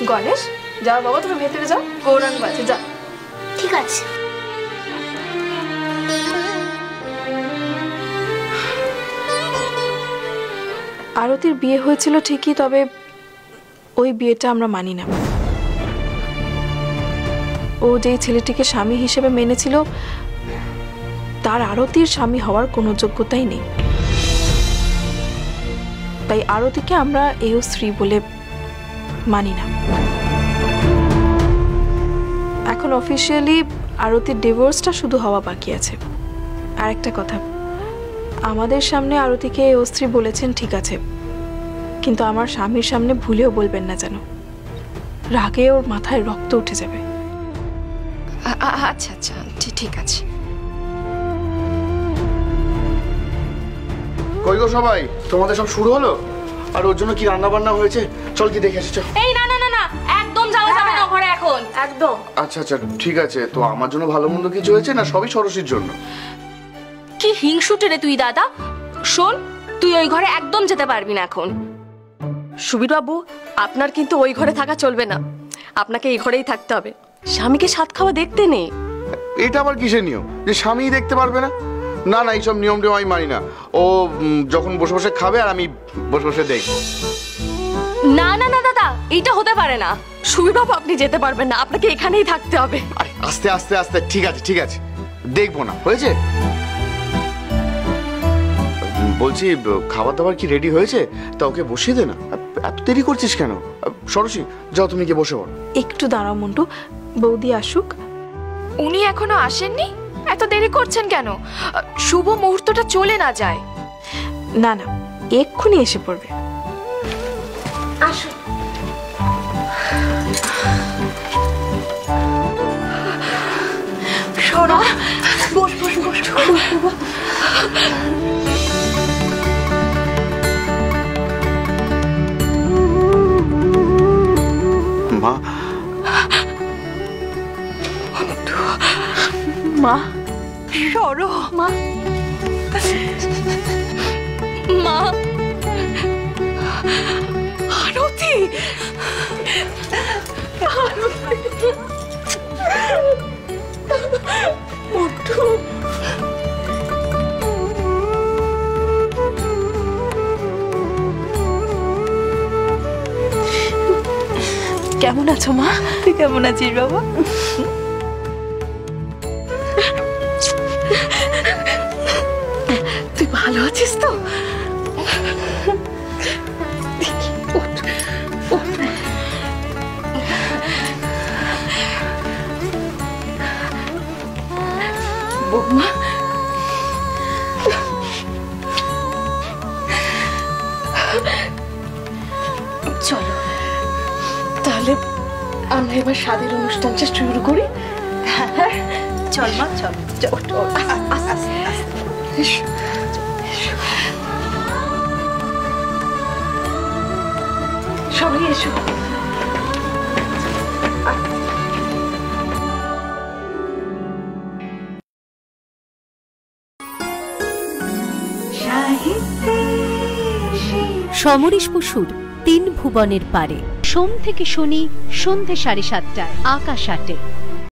গণেশ যাও বাবা, তুমি ভেতরে যাও, গৌরাঙ্গ আছে, যা। ঠিক আছে। আরতির বিয়ে হয়েছিল ঠিকই, তবে ওই বিয়েটা আমরা মানি না। ও যে ছেলেটিকে স্বামী হিসেবে মেনেছিল তার আরতির স্বামী হওয়ার কোনো যোগ্যতাই নেই। তাই আরতিকে আমরা এও স্ত্রী বলে মানি না। এখন অফিসিয়ালি আরতির ডিভোর্সটা শুধু হওয়া বাকি আছে। আর একটা কথা, আমাদের সামনে আরতিকে এও স্ত্রী বলেছেন ঠিক আছে, কিন্তু আমার স্বামীর সামনে ভুলেও বলবেন না যেন, রাগে ওর মাথায় রক্ত উঠে যাবে। আচ্ছা আচ্ছা ঠিক আছে। কই গো সবাই, তোমাদের সব শুরু হলো? আর ওর জন্য কি রান্না বান্না হয়েছে? চল কি দেখে এসেছো? এই না না না না, একদম যাওয়া যাবে না ঘরে এখন, একদম। আচ্ছা আচ্ছা ঠিক আছে। তো আমার জন্য ভালো মন্দ কিছু হয়েছে না সবই সরস্বতীর জন্য? কি হিংসুটে রে তুই দাদা। শোন, তুই ওই ঘরে একদম যেতে পারবি না এখন। সুবীর বাবু, আপনার কিন্তু ওই ঘরে থাকা চলবে না, আপনাকে এই ঘরেই থাকতে হবে। স্বামীকে সাত খাওয়া দেখতে নেই। এটা আবার কিসের নিয়ম যে স্বামী দেখতে পারবে না? না না, এইসব নিয়ম টিয়ম আমি মানি না। ও যখন বসে বসে খাবে আর আমি বসে বসে দেখবো। না না না দাদা, এইটা হতে পারে না। সুবীর বাবু, আপনি যেতে পারবেন না, আপনাকে এখানেই থাকতে হবে। আরে আস্তে আস্তে আস্তে, ঠিক আছে ঠিক আছে, দেখবো না, হয়েছে? বলছি খাবার দাবার কি রেডি হয়েছে? তা ওকে বসিয়ে দে না, এত দেরি করছিস কেন? সরস্বতী যাও, তুমি গিয়ে বসে পড়ো। একটু দাঁড়াও মন্টু, বৌদি আসুক। উনি এখনো আসেননি? এত দেরি করছেন কেন? শুভ মুহূর্তটা চলে না যায়। না না, এক্ষুনি এসে পড়বে। আসুন। সরা, বস বস বস। মা, মা, সরো মা। মা, আরতি, মন্টু, কেমন আছো মা? তুই কেমন আছিস বাবা? তুই ভালো আছিস তো? বৌমা, চলো তাহলে আমরা এবার স্বাদের অনুষ্ঠানটা শুরু করি। চল মা, চল। সবাই এসো। সমরেশ বসুর 3 ভুবনের পারে, সোম থেকে শনি সন্ধ্যে 7:30টায় আকাশ 8-এ।